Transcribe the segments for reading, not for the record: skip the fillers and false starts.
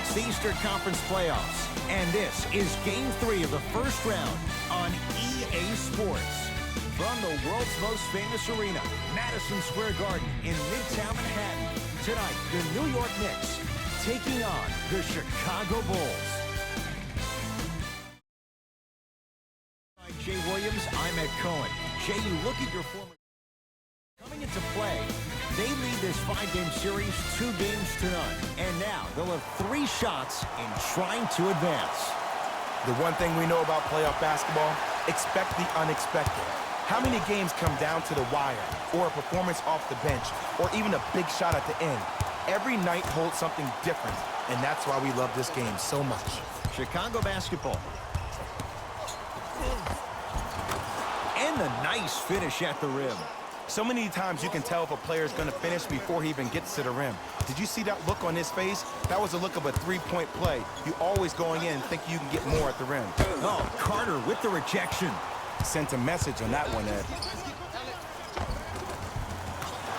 It's the Eastern Conference Playoffs, and this is Game 3 of the first round on EA Sports. From the world's most famous arena, Madison Square Garden in Midtown Manhattan, tonight the New York Knicks taking on the Chicago Bulls. I'm Jay Williams, I'm Ed Cohen. Jay, you look at your former... Coming into play, they lead this 5-game series 2 games to none. And now they'll have 3 shots in trying to advance. The one thing we know about playoff basketball, expect the unexpected. How many games come down to the wire, or a performance off the bench, or even a big shot at the end? Every night holds something different, and that's why we love this game so much. Chicago basketball. And the nice finish at the rim. So many times you can tell if a player is going to finish before he even gets to the rim. Did you see that look on his face? That was a look of a 3-point play. You always going in thinking you can get more at the rim. Oh, Carter with the rejection. Sent a message on that one, Ed.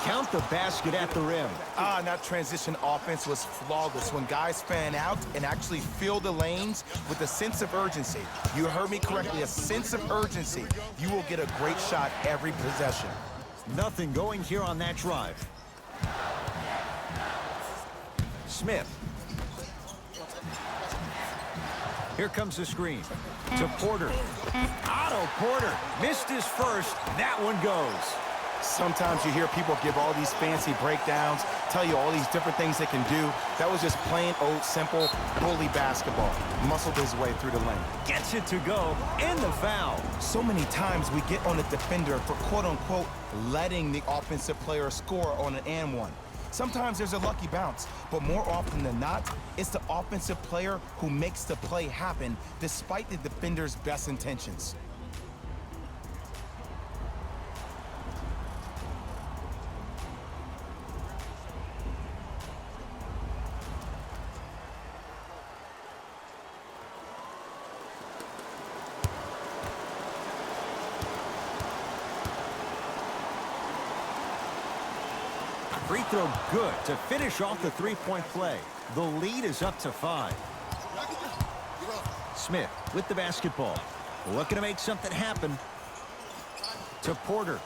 Count the basket at the rim. That transition offense was flawless when guys fan out and actually fill the lanes with a sense of urgency. You heard me correctly, a sense of urgency. You will get a great shot every possession. Nothing going here on that drive. Smith. Here comes the screen. To Porter. Otto Porter missed his first. That one goes. Sometimes you hear people give all these fancy breakdowns, tell you all these different things they can do. That was just plain old simple bully basketball. Muscled his way through the lane. Gets it to go, and the foul. So many times we get on a defender for quote-unquote letting the offensive player score on an and one. Sometimes there's a lucky bounce, but more often than not, it's the offensive player who makes the play happen despite the defender's best intentions. Free throw good to finish off the 3-point play. The lead is up to 5. Smith with the basketball. Looking to make something happen. To Porter.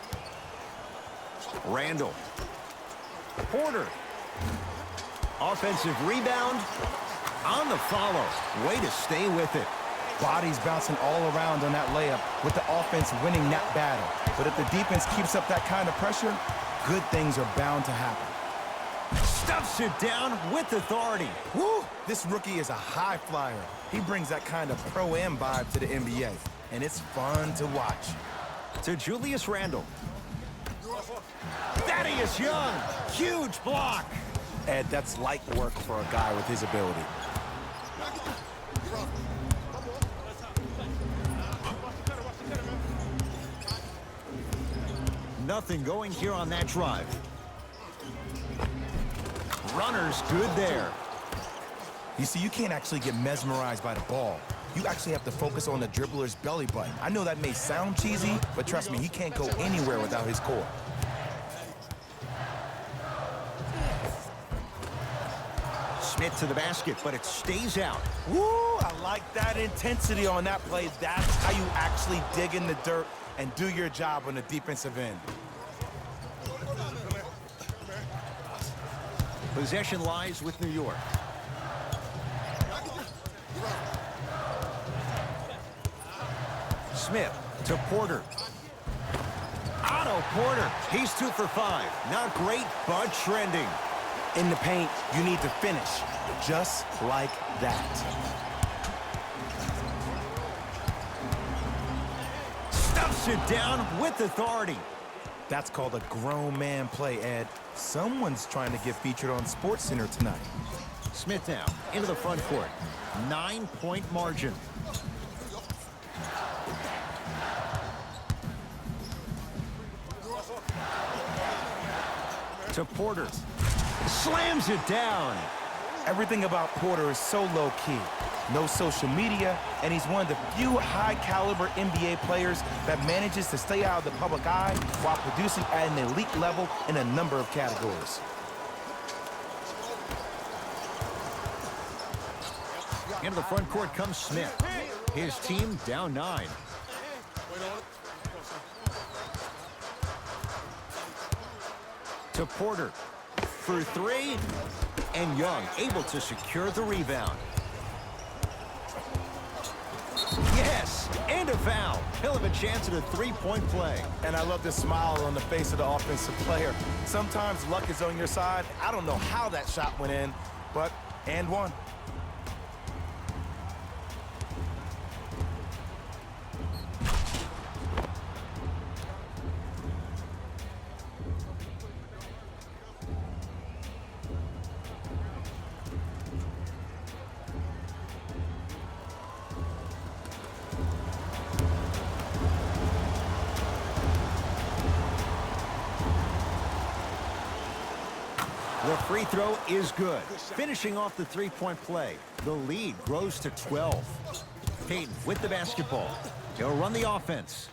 Randall. Porter. Offensive rebound. On the follow. Way to stay with it. Bodies bouncing all around on that layup with the offense winning that battle. But if the defense keeps up that kind of pressure, good things are bound to happen. Stuffs it down with authority. Woo! This rookie is a high flyer. He brings that kind of pro-am vibe to the NBA, and it's fun to watch. To Julius Randle. Thaddeus Young. Huge block. Ed, that's light work for a guy with his ability. Nothing going here on that drive. Runner's good there. You see, you can't actually get mesmerized by the ball. You actually have to focus on the dribbler's belly button. I know that may sound cheesy, but trust me, he can't go anywhere without his core. Smith to the basket, but it stays out. Woo! I like that intensity on that play. That's how you actually dig in the dirt and do your job on the defensive end. Possession lies with New York. Smith to Porter. Otto Porter. He's 2 for 5. Not great, but trending. In the paint, you need to finish just like that. Stuffs it down with authority. That's called a grown man play, Ed. Someone's trying to get featured on SportsCenter tonight. Smith now into the front court. 9-point margin. To Porter. Slams it down. Everything about Porter is so low-key. No social media, and he's one of the few high-caliber NBA players that manages to stay out of the public eye while producing at an elite level in a number of categories. Into the front court comes Smith. His team down 9. To Porter for 3. And Young able to secure the rebound. Yes, and a foul. He'll have a chance at a 3-point play. And I love the smile on the face of the offensive player. Sometimes luck is on your side. I don't know how that shot went in, but and one. The free throw is good. Finishing off the 3-point play. The lead grows to 12. Payton with the basketball. He'll run the offense.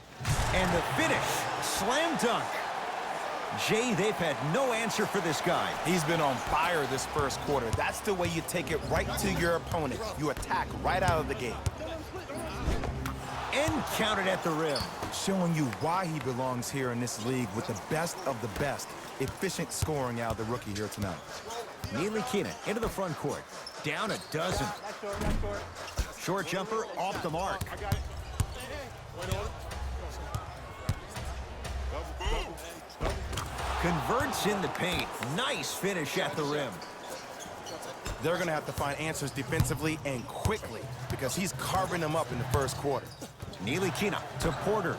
And the finish. Slam dunk. Jay, they've had no answer for this guy. He's been on fire this first quarter. That's the way you take it right to your opponent. You attack right out of the gate. And counted at the rim. Showing you why he belongs here in this league with the best of the best. Efficient scoring out of the rookie here tonight. Neely Keenan into the front court. Down a dozen. Short jumper off the mark. Converts in the paint. Nice finish at the rim. They're going to have to find answers defensively and quickly because he's carving them up in the first quarter. Neely Keenan to Porter.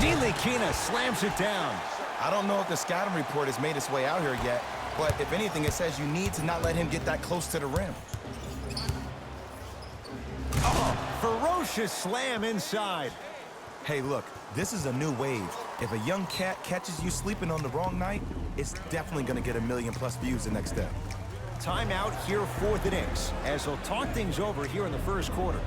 Neely Keenan slams it down. I don't know if the scouting report has made its way out here yet, but if anything, it says you need to not let him get that close to the rim. Oh, ferocious slam inside. Hey, look, this is a new wave. If a young cat catches you sleeping on the wrong night, it's definitely going to get 1 million+ views the next day. Timeout here for the Knicks as they'll talk things over here in the first quarter.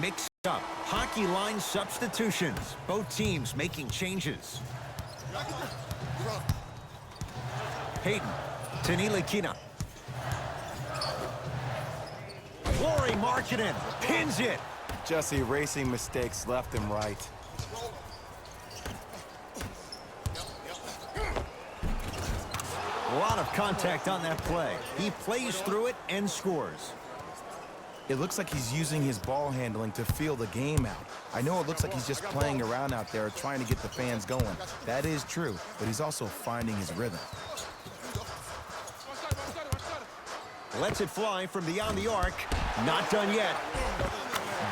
Mixed up. Hockey line substitutions. Both teams making changes. Payton to Neely Keenan. Laurie Markkinen pins it. Just erasing mistakes left and right. A lot of contact on that play. He plays through it and scores. It looks like he's using his ball handling to feel the game out. I know it looks like he's just playing around out there trying to get the fans going. That is true, but he's also finding his rhythm. Lets it fly from beyond the arc. Not done yet.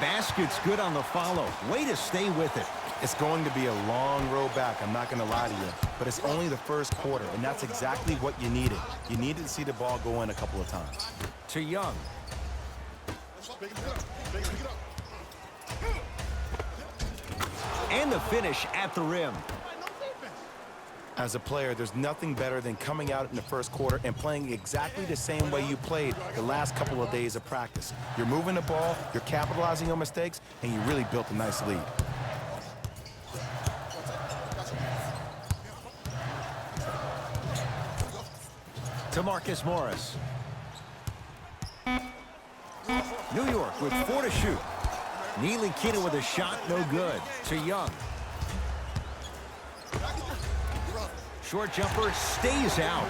Basket's good on the follow. Way to stay with it. It's going to be a long road back, I'm not going to lie to you. But it's only the first quarter, and that's exactly what you needed. You needed to see the ball go in a couple of times. To Young. And the finish at the rim. As a player, there's nothing better than coming out in the first quarter and playing exactly the same way you played the last couple of days of practice. You're moving the ball, you're capitalizing on mistakes, and you really built a nice lead. To Marcus Morris. New York with 4 to shoot. Neely Keenan with a shot, no good. To Young. short jumper stays out.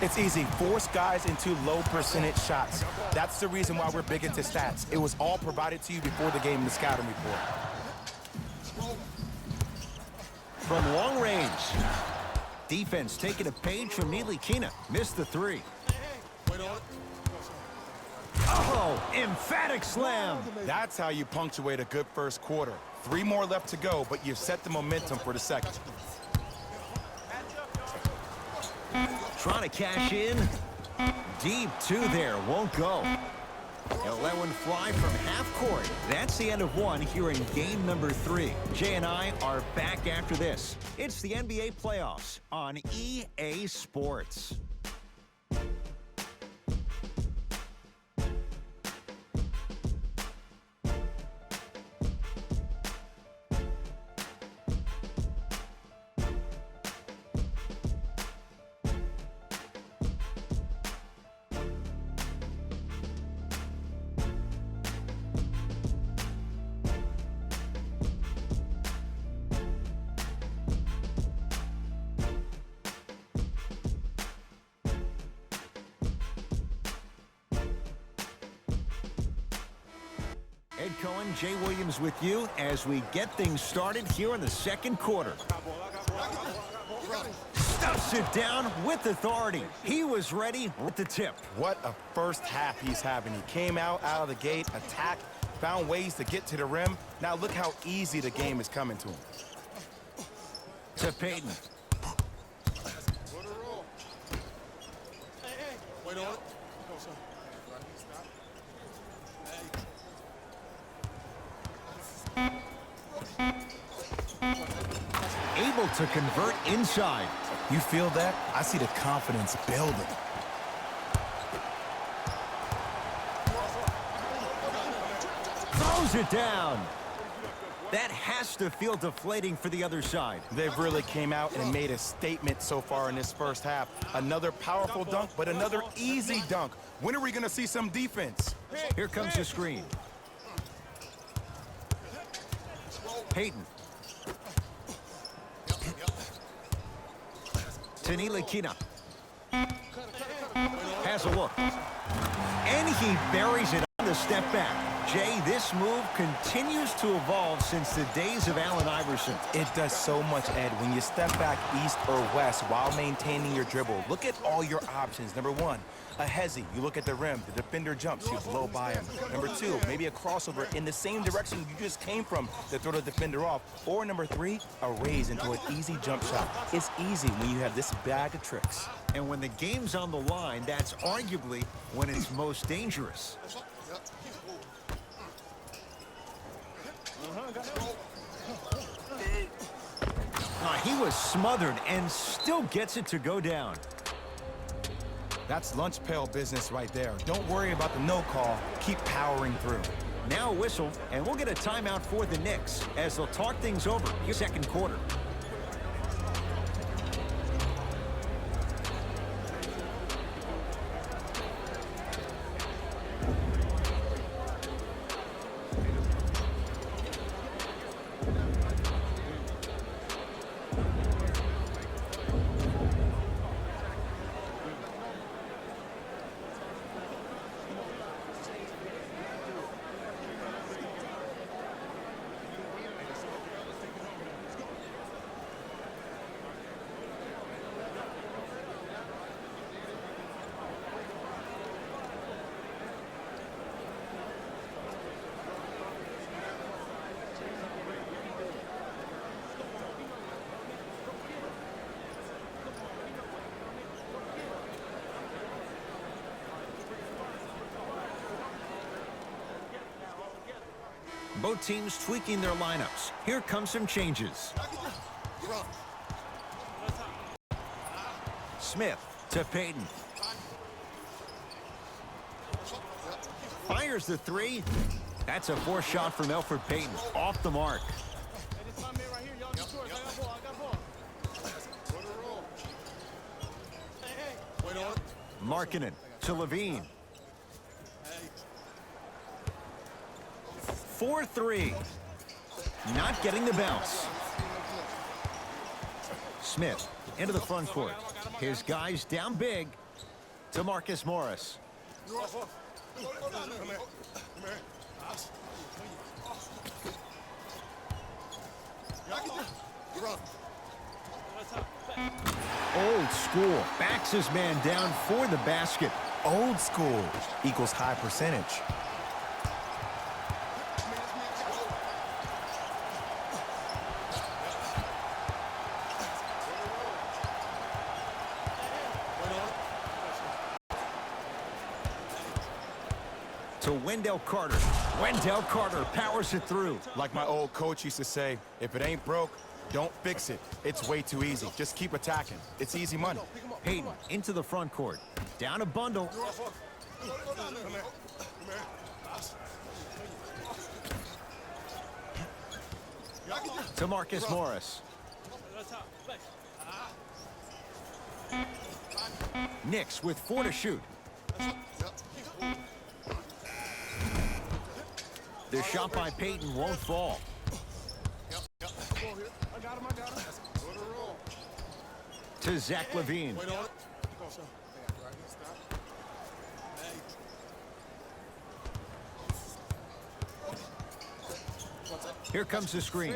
It's easy. Force guys into low percentage shots. That's the reason why we're big into stats. It was all provided to you before the game in the scouting report. From long range. Defense taking a page from Kina. Missed the three. Oh, emphatic slam. That's how you punctuate a good first quarter. 3 more left to go, but you've set the momentum for the second. Trying to cash in. Deep two there. Won't go. He'll let one fly from half court. That's the end of one here in game number 3. Jay and I are back after this. It's the NBA playoffs on EA Sports. Ed Cohen, Jay Williams with you as we get things started here in the second quarter. Stuffs it down with authority. He was ready with the tip. What a first half he's having. He came out of the gate, attacked, found ways to get to the rim. Now look how easy the game is coming to him. To Payton. Able to convert inside. You feel that? I see the confidence building. Throws it down. That has to feel deflating for the other side. They've really came out and made a statement so far in this first half. Another powerful dunk, but another easy dunk. When are we going to see some defense? Here comes the screen. Payton. Kina has a look. And he buries it on the step back. Jay, this move continues to evolve since the days of Allen Iverson. It does so much, Ed. When you step back east or west while maintaining your dribble, look at all your options. Number 1, a hezzy. You look at the rim. The defender jumps. You blow by him. Number 2, maybe a crossover in the same direction you just came from to throw the defender off. Or number 3, a raise into an easy jump shot. It's easy when you have this bag of tricks. And when the game's on the line, that's arguably when it's most dangerous. He was smothered and still gets it to go down. That's lunch pail business right there. Don't worry about the no call. Keep powering through. Now a whistle, and we'll get a timeout for the Knicks as they'll talk things over here second quarter. Both teams tweaking their lineups. Here come some changes. Smith to Payton. Fires the three. That's a forced shot from Elfrid Payton. Off the mark. Markkanen to Levine. 4-3. Not getting the bounce. Smith into the front court. His guys down big to Marcus Morris. Old school. Backs his man down for the basket. Old school equals high percentage. To Wendell Carter. Wendell Carter powers it through. Like my old coach used to say, if it ain't broke, don't fix it. It's way too easy. Just keep attacking. It's easy money. Payton into the front court. Down a bundle. To Marcus Morris. Knicks with 4 to shoot. The shot by Payton won't fall. To Zach LaVine. Here comes the screen.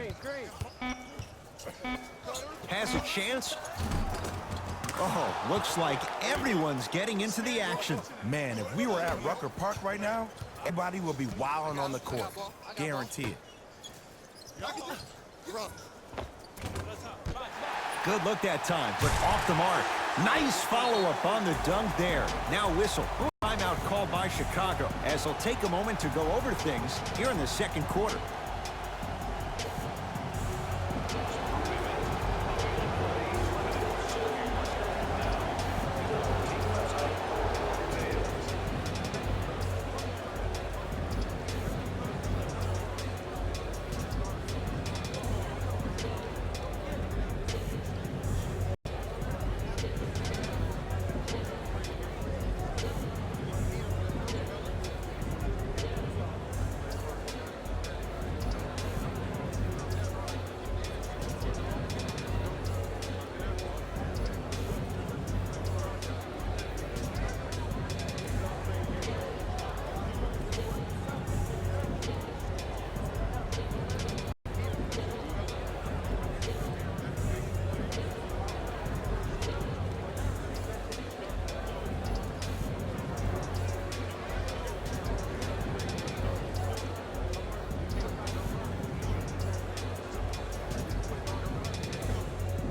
Has a chance. Oh, looks like everyone's getting into the action. Man, if we were at Rucker Park right now, everybody will be wilding on the court. Guarantee it. Good look that time, but off the mark. Nice follow-up on the dunk there. Now whistle. Timeout called by Chicago as they'll take a moment to go over things here in the second quarter.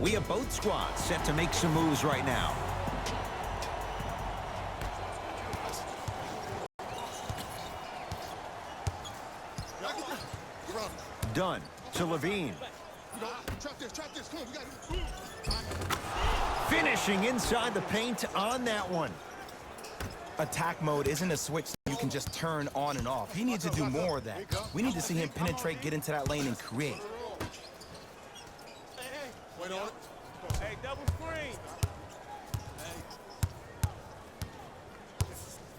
We have both squads set to make some moves right now. Dunn to LaVine. Finishing inside the paint on that one. Attack mode isn't a switch that you can just turn on and off. He needs to do more of that. We need to see him penetrate, get into that lane, and create. Hey, double screen.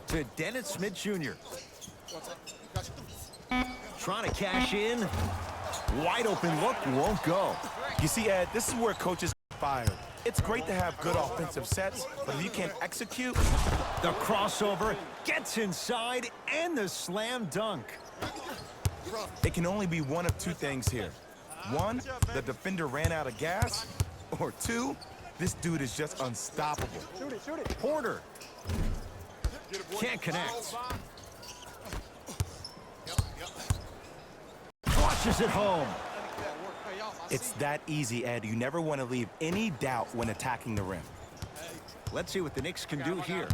To Dennis Smith Jr. Trying to cash in. Wide open look, won't go. You see, Ed, this is where coaches get fired. It's great to have good offensive sets, but if you can't execute... The crossover gets inside and the slam dunk. It can only be one of two things here. One, the defender ran out of gas. Or two, this dude is just unstoppable. Porter. Can't connect. Flushes it home. It's that easy, Ed. You never want to leave any doubt when attacking the rim. Let's see what the Knicks can do here.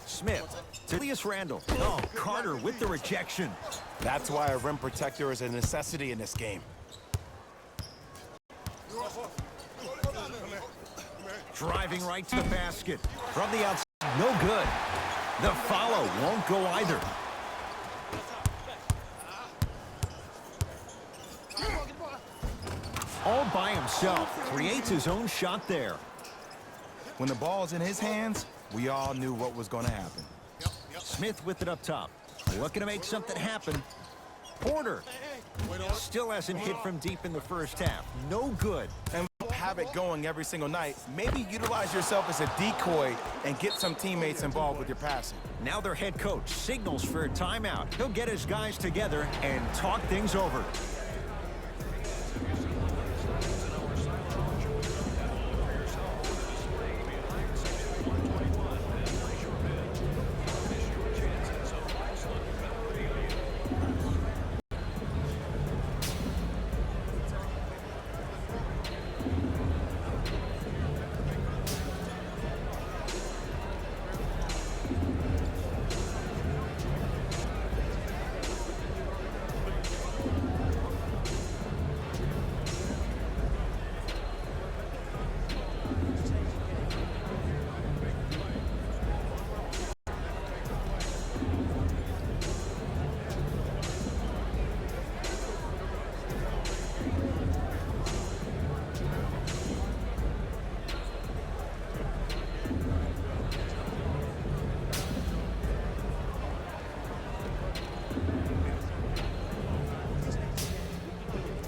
Smith to Julius Randle. Oh, Carter with the rejection. That's why a rim protector is a necessity in this game. Driving right to the basket. From the outside, no good. The follow won't go either. All by himself. Creates his own shot there. When the ball's in his hands, we all knew what was going to happen. Smith with it up top. Looking to make something happen. Porter. Still hasn't hit from deep in the first half. No good. And have it going every single night. Maybe utilize yourself as a decoy and get some teammates involved with your passing. Now their head coach signals for a timeout. He'll get his guys together and talk things over.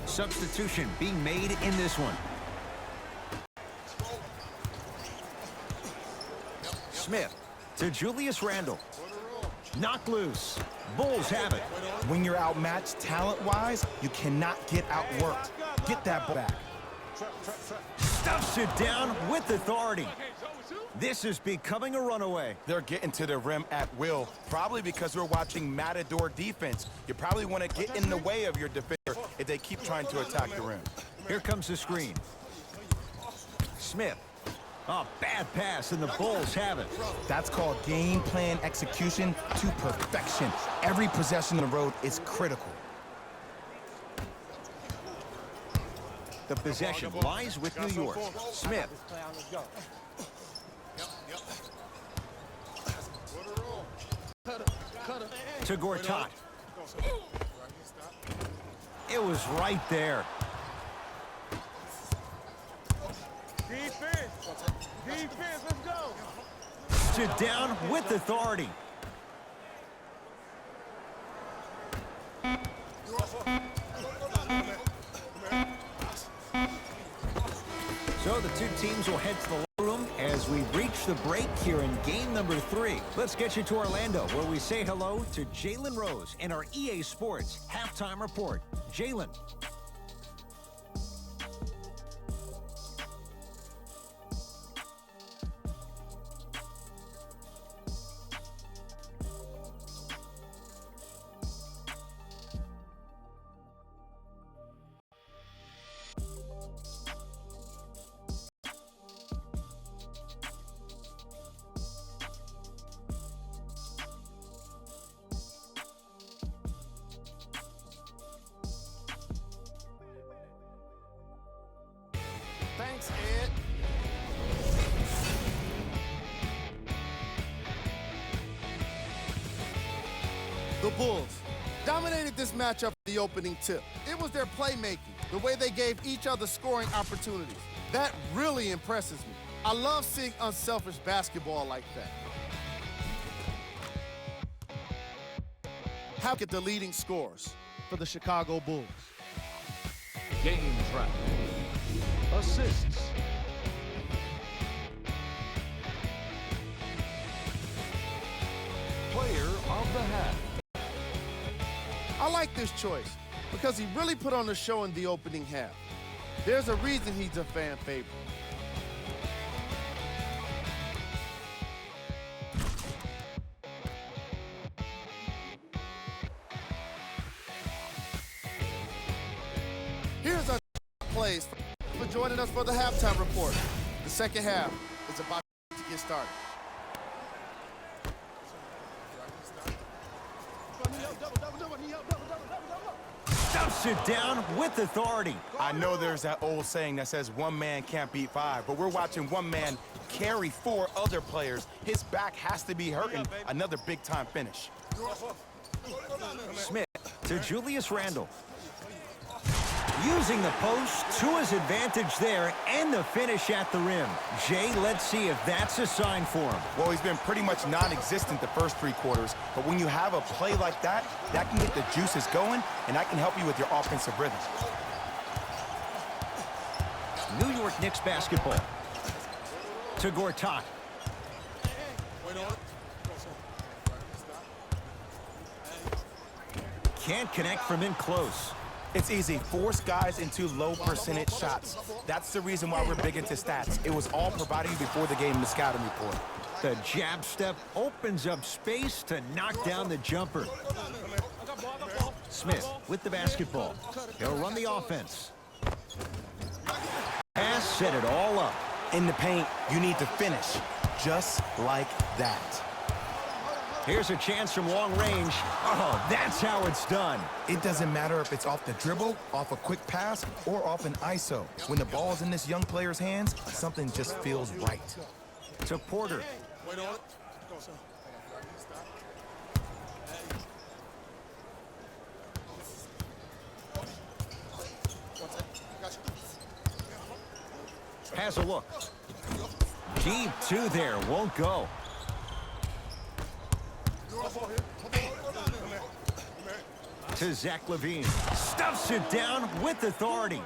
Substitution being made in this one. Smith to Julius Randle. Knocked loose. Bulls have it. When you're outmatched talent-wise, you cannot get outworked. Get that ball back. Stuffs it down with authority. This is becoming a runaway. They're getting to the rim at will, probably because we're watching Matador defense. You probably want to get in the way of your defender if they keep trying to attack the rim. Here comes the screen. Smith. Oh, bad pass, and the Bulls have it. That's called game plan execution to perfection. Every possession on the road is critical. The possession lies with New York. Smith. To Gortat. It was right there. Defense. Defense, let's go. Sit down with authority. So the two teams will head to the locker room as we reach the break here in game number 3. Let's get you to Orlando, where we say hello to Jalen Rose in our EA Sports halftime report. Jalen. Thanks, Ed. The Bulls dominated this matchup for the opening tip. It was their playmaking, the way they gave each other scoring opportunities. That really impresses me. I love seeing unselfish basketball like that. How get the leading scores for the Chicago Bulls? Game track. Assists. Player of the half. I like this choice because he really put on the show in the opening half. There's a reason he's a fan favorite. Here's our plays for joining us for the halftime report. The second half is about to get started. Stuffs it down with authority. I know there's that old saying that says one man can't beat 5, but we're watching one man carry 4 other players. His back has to be hurting. Another big-time finish. Smith to Julius Randle. Using the post to his advantage there and the finish at the rim. Jay, let's see if that's a sign for him. Well, he's been pretty much non-existent the first 3 quarters, but when you have a play like that, that can get the juices going, and that can help you with your offensive rhythm. New York Knicks basketball. To Gortat. Can't connect from in close. It's easy. Force guys into low percentage shots. That's the reason why we're big into stats. It was all provided before the game in the scouting report. The jab step opens up space to knock down the jumper. Smith with the basketball. He'll run the offense. Pass set it all up. In the paint, you need to finish just like that. Here's a chance from long range. Oh, that's how it's done. It doesn't matter if it's off the dribble, off a quick pass, or off an ISO. When the ball's in this young player's hands, something just feels right. To Porter. Has a look. Deep 2 there, won't go. To Zach LaVine. Stuffs it down with authority.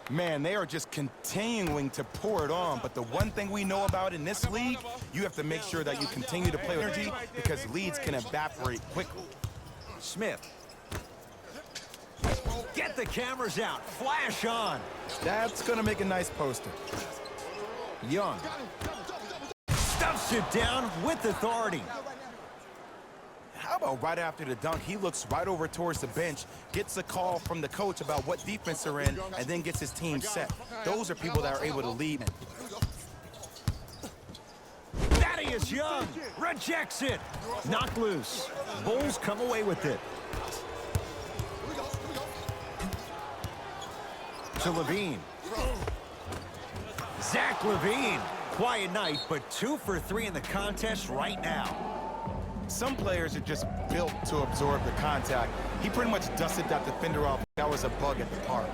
Man, they are just continuing to pour it on. But the one thing we know about in this league, you have to make sure that you continue to play with energy because leads can evaporate quickly. Smith. Get the cameras out. Flash on. That's going to make a nice poster. Young. Stuffs it down with authority. How about right after the dunk, he looks right over towards the bench, gets a call from the coach about what defense they're in, and then gets his team set. Those are people that are able to lead. Thaddeus Young rejects it. Knocked loose. Bulls come away with it. To LaVine. Zach LaVine. Quiet night, but 2 for 3 in the contest right now. Some players are just built to absorb the contact. He pretty much dusted that defender off. That was a bug at the park.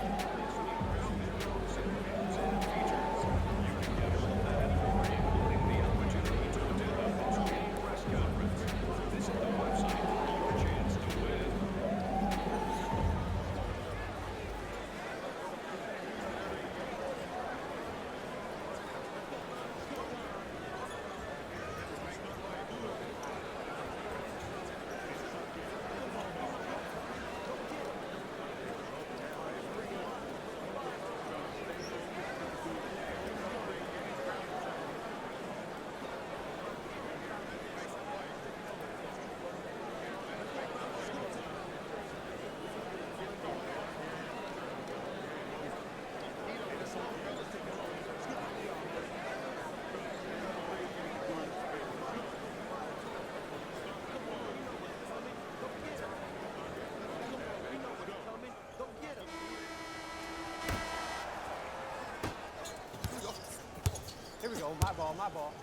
Here we go. My ball, my ball.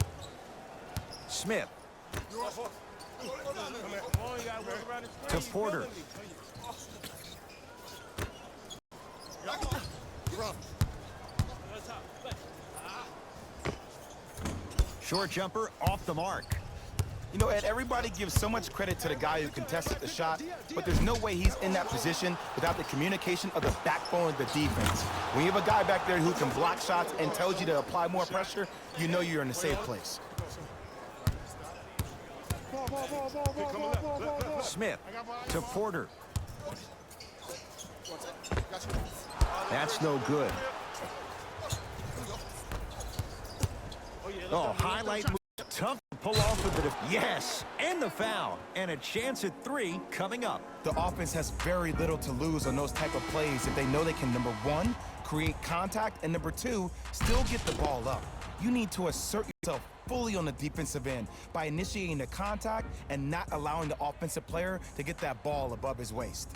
Smith. To Porter. Short jumper off the mark. You know, Ed, everybody gives so much credit to the guy who contested the shot, but there's no way he's in that position without the communication of the backbone of the defense. When you have a guy back there who can block shots and tells you to apply more pressure, you know you're in a safe place. Smith to Porter. That's no good. Oh, highlight move. Tough to pull off with it. Yes, and the foul. And a chance at 3 coming up. The offense has very little to lose on those type of plays if they know they can, number 1, create contact, and number 2, still get the ball up. You need to assert yourself fully on the defensive end by initiating the contact and not allowing the offensive player to get that ball above his waist.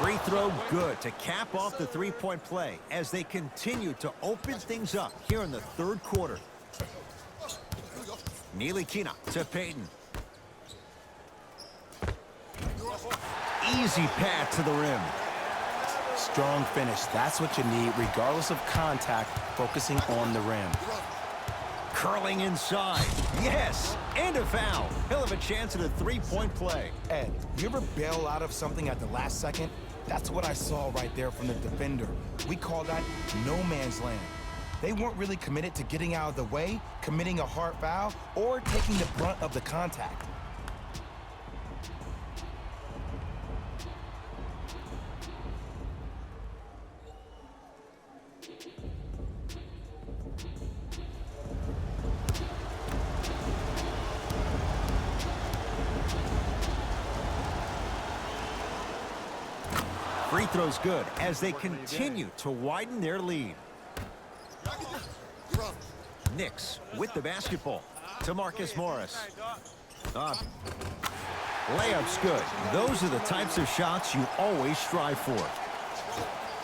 Free throw good to cap off the three-point play as they continue to open things up here in the third quarter. Nilikina to Payton. Easy path to the rim. Strong finish. That's what you need, regardless of contact, focusing on the rim. Curling inside. Yes, and a foul. He'll have a chance at a three-point play. Ed, you ever bail out of something at the last second? That's what I saw right there from the defender. We call that no man's land. They weren't really committed to getting out of the way, committing a hard foul, or taking the brunt of the contact. Free throw's good as they continue to widen their lead. Knicks with the basketball to Marcus Morris. Layup's good. Those are the types of shots you always strive for.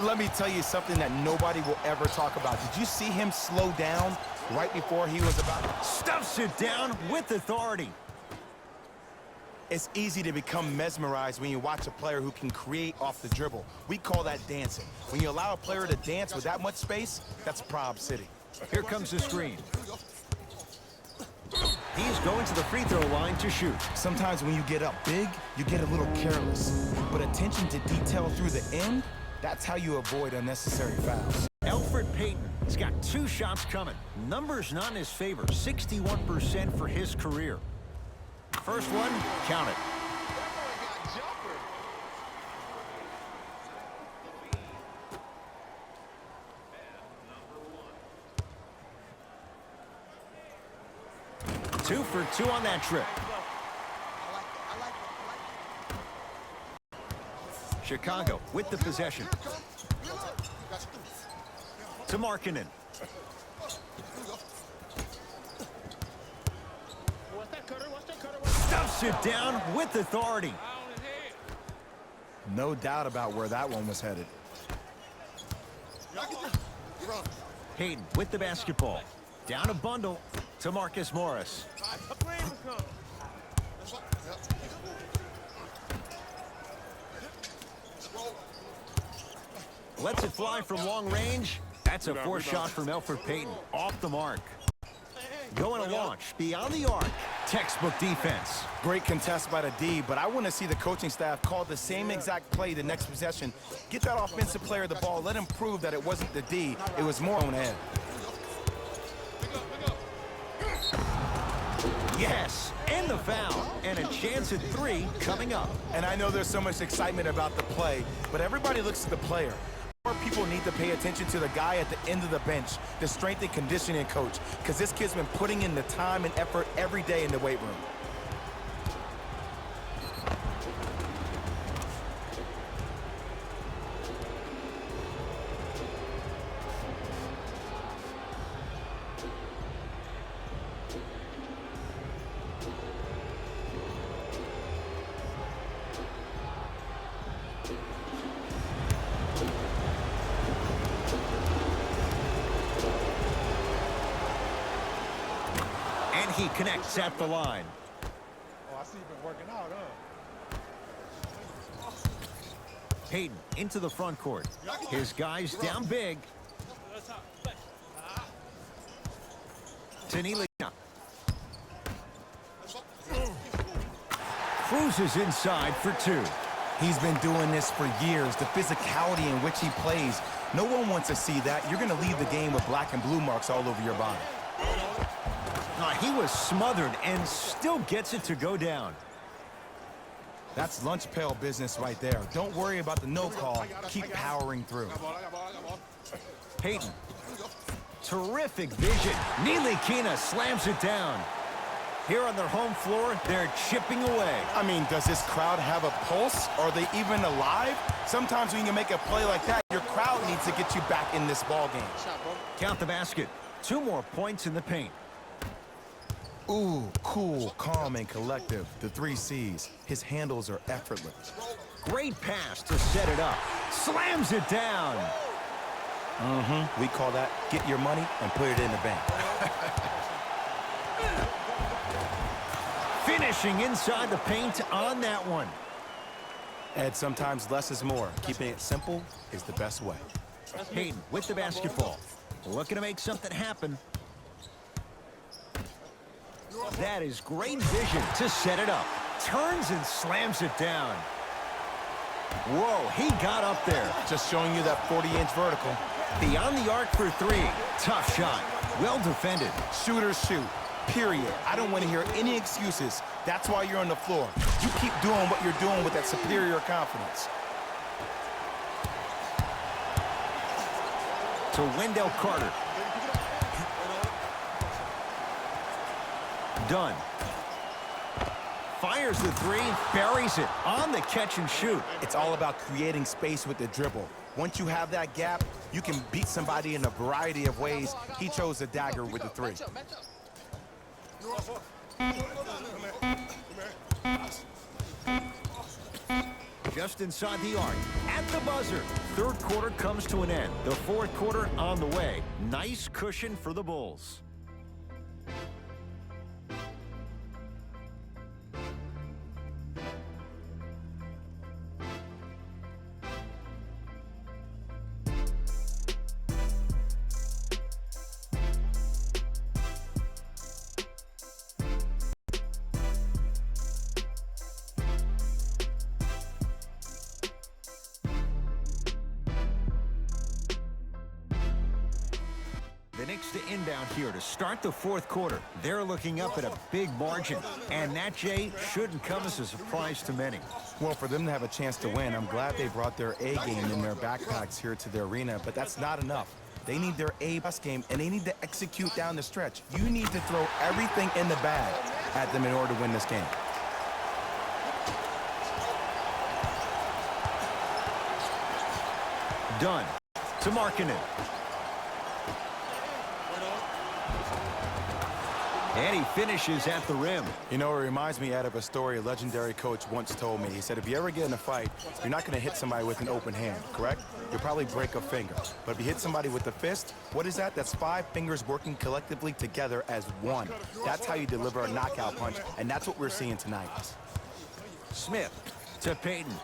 Let me tell you something that nobody will ever talk about. Did you see him slow down right before he was about? Stuffs it down with authority. It's easy to become mesmerized when you watch a player who can create off the dribble. We call that dancing. When you allow a player to dance with that much space, that's Prob City. Here comes the screen. He's going to the free throw line to shoot. Sometimes when you get up big, you get a little careless. But attention to detail through the end, that's how you avoid unnecessary fouls. Elfrid Payton has got 2 shots coming. Numbers not in his favor, 61% for his career. First one, count it. 2 for 2 on that trip. Chicago with the possession. To Markkanen. Stuffs it down with authority. No doubt about where that one was headed. Payton with the basketball. Down a bundle to Marcus Morris. Lets it fly from long range. That's a forced shot from Elfrid Payton. Off the mark. Going to launch beyond the arc. Textbook defense. Great contest by the D, but I want to see the coaching staff call the same exact play the next possession. Get that offensive player the ball. Let him prove that it wasn't the D. It was more on head. Yes, and the foul. And a chance at 3 coming up. And I know there's so much excitement about the play, but everybody looks at the player. More people need to pay attention to the guy at the end of the bench, the strength and conditioning coach, because this kid's been putting in the time and effort every day in the weight room. And he connects at the line. Oh, I see you've been working out, huh? Payton into the front court. His guys down big. Nilikina. Cruises inside for 2. He's been doing this for years, the physicality in which he plays. No one wants to see that. You're going to leave the game with black and blue marks all over your body. He was smothered and still gets it to go down. That's lunch pail business right there. Don't worry about the no call. Keep powering through. Payton. Terrific vision. Nilikina slams it down. Here on their home floor, they're chipping away. I mean, does this crowd have a pulse? Are they even alive? Sometimes when you make a play like that, your crowd needs to get you back in this ball game. Count the basket. 2 more points in the paint. Ooh, cool, calm, and collective. The 3 C's. His handles are effortless. Great pass to set it up. Slams it down. We call that get your money and put it in the bank. Finishing inside the paint on that one. Ed, sometimes less is more. Keeping it simple is the best way. Hayden with the basketball. Looking to make something happen. That is great vision to set it up. Turns and slams it down. Whoa, he got up there. Just showing you that 40-inch vertical. Beyond the arc for three. Tough shot. Well defended. Shooters shoot, period. I don't want to hear any excuses. That's why you're on the floor. You keep doing what you're doing with that superior confidence. To Wendell Carter. Dunn. Fires the three, buries it on the catch and shoot. It's all about creating space with the dribble. Once you have that gap, you can beat somebody in a variety of ways. He chose the dagger with the three. Just inside the arc, at the buzzer. Third quarter comes to an end. The fourth quarter on the way. Nice cushion for the Bulls. The Knicks to inbound here to start the fourth quarter. They're looking up at a big margin, and that, Jay, shouldn't come as a surprise to many. Well, for them to have a chance to win, I'm glad they brought their A game in their backpacks here to the arena, but that's not enough. They need their A-plus game, and they need to execute down the stretch. You need to throw everything in the bag at them in order to win this game. Dunn to Markkanen. And he finishes at the rim. You know, it reminds me, Ed, of a story a legendary coach once told me. He said, if you ever get in a fight, you're not going to hit somebody with an open hand, correct? You'll probably break a finger. But if you hit somebody with a fist, what is that? That's 5 fingers working collectively together as one. That's how you deliver a knockout punch, and that's what we're seeing tonight. Smith to Payton.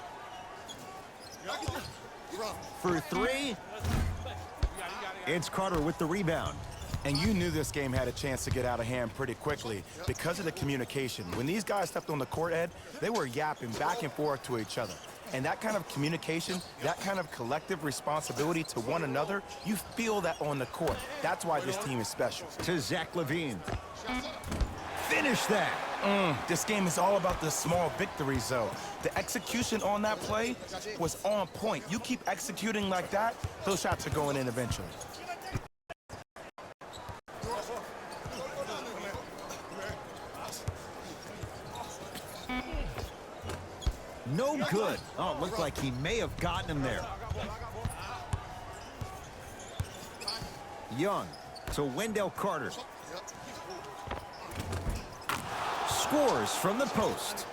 For three. It's Carter with the rebound. And you knew this game had a chance to get out of hand pretty quickly because of the communication. When these guys stepped on the court, Ed, they were yapping back and forth to each other. And that kind of communication, that kind of collective responsibility to one another, you feel that on the court. That's why this team is special. To Zach LaVine. Finish that. This game is all about the small victories, though. The execution on that play was on point. You keep executing like that, those shots are going in eventually. No good. Oh, it looked like he may have gotten him there. Young to Wendell Carter. Scores from the post.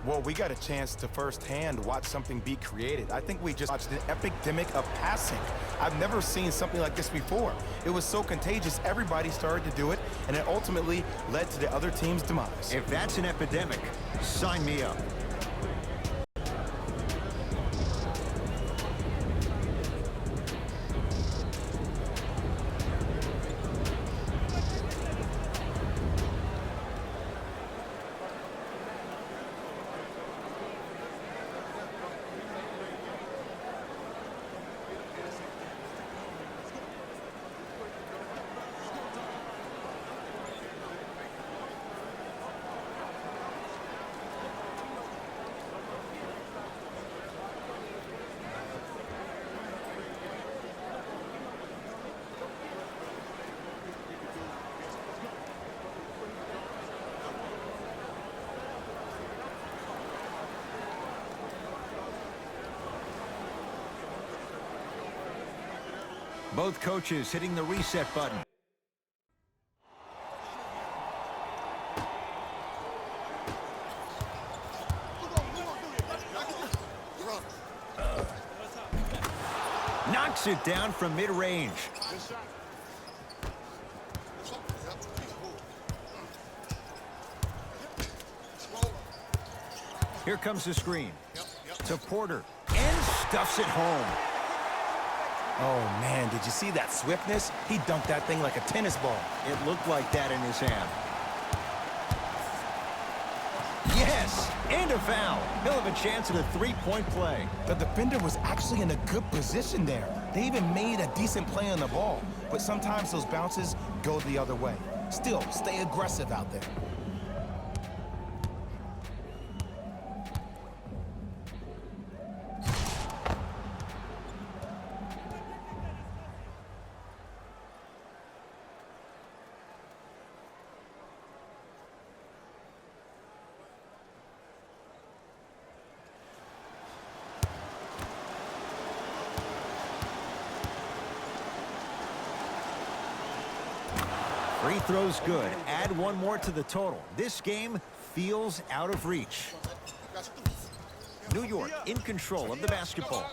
Well, we got a chance to firsthand watch something be created. I think we just watched an epidemic of passing. I've never seen something like this before. It was so contagious, everybody started to do it, and it ultimately led to the other team's demise. If that's an epidemic, sign me up. Both coaches hitting the reset button. Knocks it down from mid-range. Here comes the screen. To Porter. And stuffs it home. Oh, man, did you see that swiftness? He dunked that thing like a tennis ball. It looked like that in his hand. Yes, and a foul. He'll have a chance at a three-point play. The defender was actually in a good position there. They even made a decent play on the ball. But sometimes those bounces go the other way. Still, stay aggressive out there. Free throw's good. Add one more to the total. This game feels out of reach. New York in control of the basketball.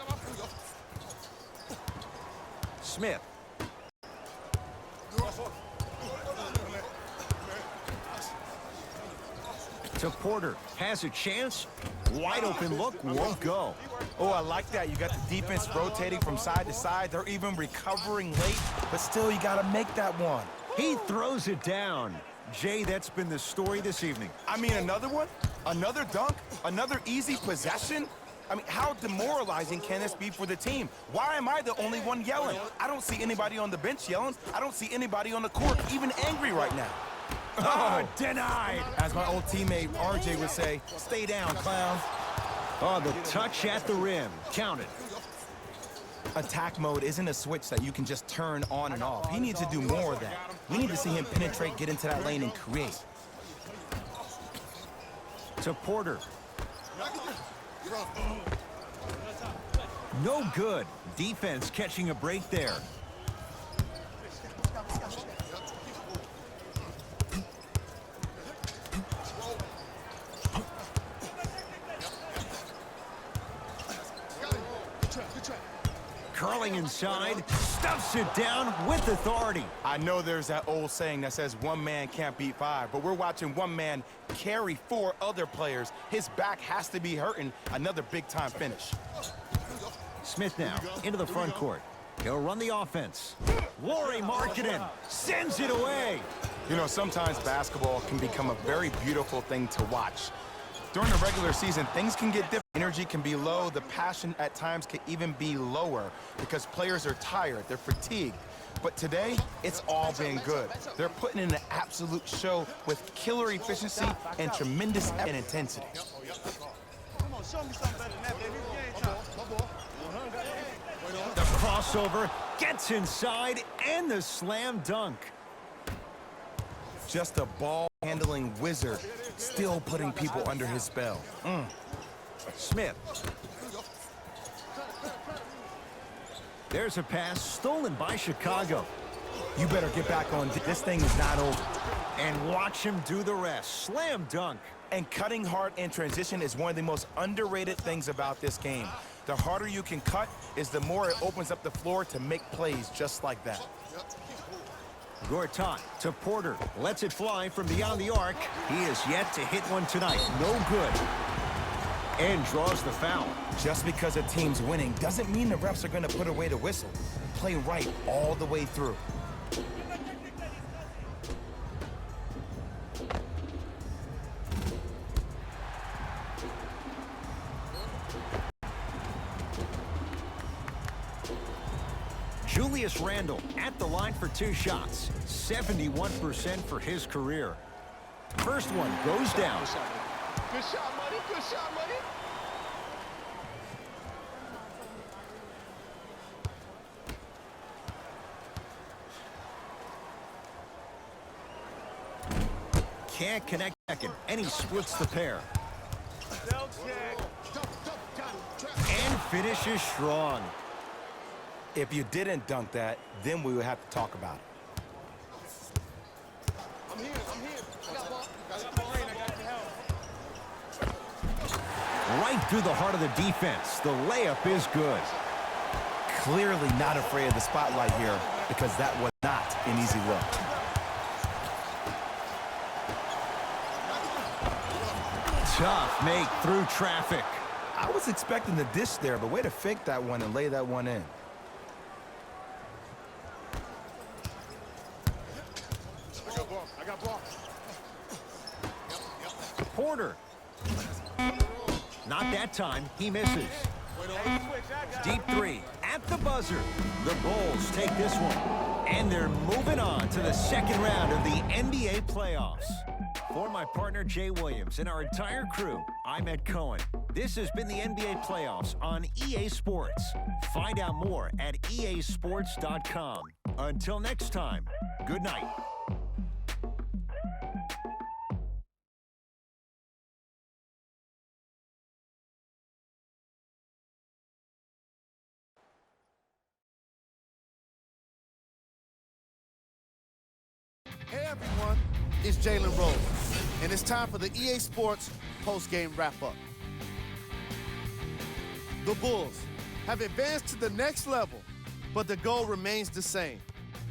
Smith. To Porter. Has a chance. Wide open look. Won't go. Oh, I like that. You got the defense rotating from side to side. They're even recovering late, but still you got to make that one. He throws it down. Jay, that's been the story this evening. I mean, another one? Another dunk? Another easy possession? I mean, how demoralizing can this be for the team? Why am I the only one yelling? I don't see anybody on the bench yelling. I don't see anybody on the court even angry right now. Oh, denied. As my old teammate RJ would say, stay down, clown. Oh, the touch at the rim. Count it. Attack mode isn't a switch that you can just turn on and off. He needs to do more of that. We need to see him penetrate, get into that lane, and create. To Porter. No good. Defense catching a break there. Curling inside, stuffs it down with authority. I know there's that old saying that says one man can't beat five, but we're watching one man carry four other players. His back has to be hurting. Another big-time finish. Smith now into the front court. He'll run the offense. Lauri Markkanen sends it away. You know, sometimes basketball can become a very beautiful thing to watch. During the regular season, things can get different. Energy can be low. The passion at times can even be lower because players are tired. They're fatigued. But today, it's all been good. They're putting in an absolute show with killer efficiency and tremendous intensity. Come on, show me something better than that, baby. The crossover gets inside and the slam dunk. Just a ball-handling wizard, still putting people under his spell. Smith. There's a pass stolen by Chicago. You better get back on. This thing is not over. And watch him do the rest. Slam dunk. And cutting hard in transition is one of the most underrated things about this game. The harder you can cut is the more it opens up the floor to make plays just like that. Gortat to Porter. Lets it fly from beyond the arc. He is yet to hit one tonight. No good. And draws the foul. Just because a team's winning doesn't mean the refs are going to put away the whistle. Play right all the way through. Julius Randle at the line for two shots. 71% for his career. First one goes down. Good shot, buddy. Good shot, buddy. Can't connect second, and he splits the pair. And finishes strong. If you didn't dunk that, then we would have to talk about it. I'm here. I got ball. I got your help. Right through the heart of the defense. The layup is good. Clearly not afraid of the spotlight here because that was not an easy look. Tough make through traffic. I was expecting the dish there, but way to fake that one and lay that one in. I got ball. Porter. Not that time. He misses. Deep three at the buzzer. The Bulls take this one. And they're moving on to the second round of the NBA playoffs. For my partner, Jay Williams, and our entire crew, I'm Ed Cohen. This has been the NBA playoffs on EA Sports. Find out more at easports.com. Until next time, good night. Hey everyone, it's Jalen Rose, and it's time for the EA Sports post-game wrap-up. The Bulls have advanced to the next level, but the goal remains the same: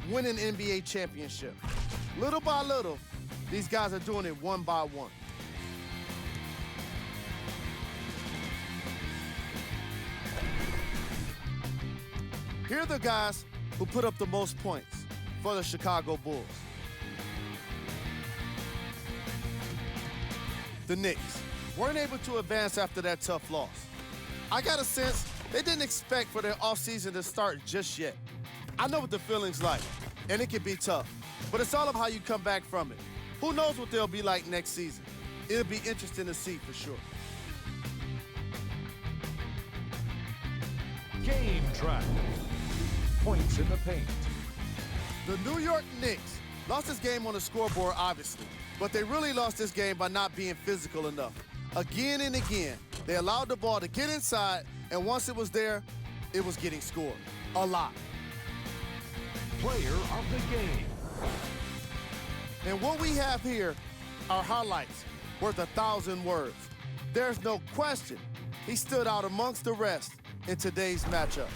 win an NBA championship. Little by little, these guys are doing it one by one. Here are the guys who put up the most points for the Chicago Bulls. The Knicks weren't able to advance after that tough loss. I got a sense they didn't expect for their offseason to start just yet. I know what the feeling's like, and it can be tough, but it's all of how you come back from it. Who knows what they'll be like next season? It'll be interesting to see for sure. Game track. Points in the paint. The New York Knicks lost this game on the scoreboard, obviously, but they really lost this game by not being physical enough. Again and again, they allowed the ball to get inside, and once it was there, it was getting scored. A lot. Player of the game. And what we have here are highlights worth 1,000 words. There's no question he stood out amongst the rest in today's matchup.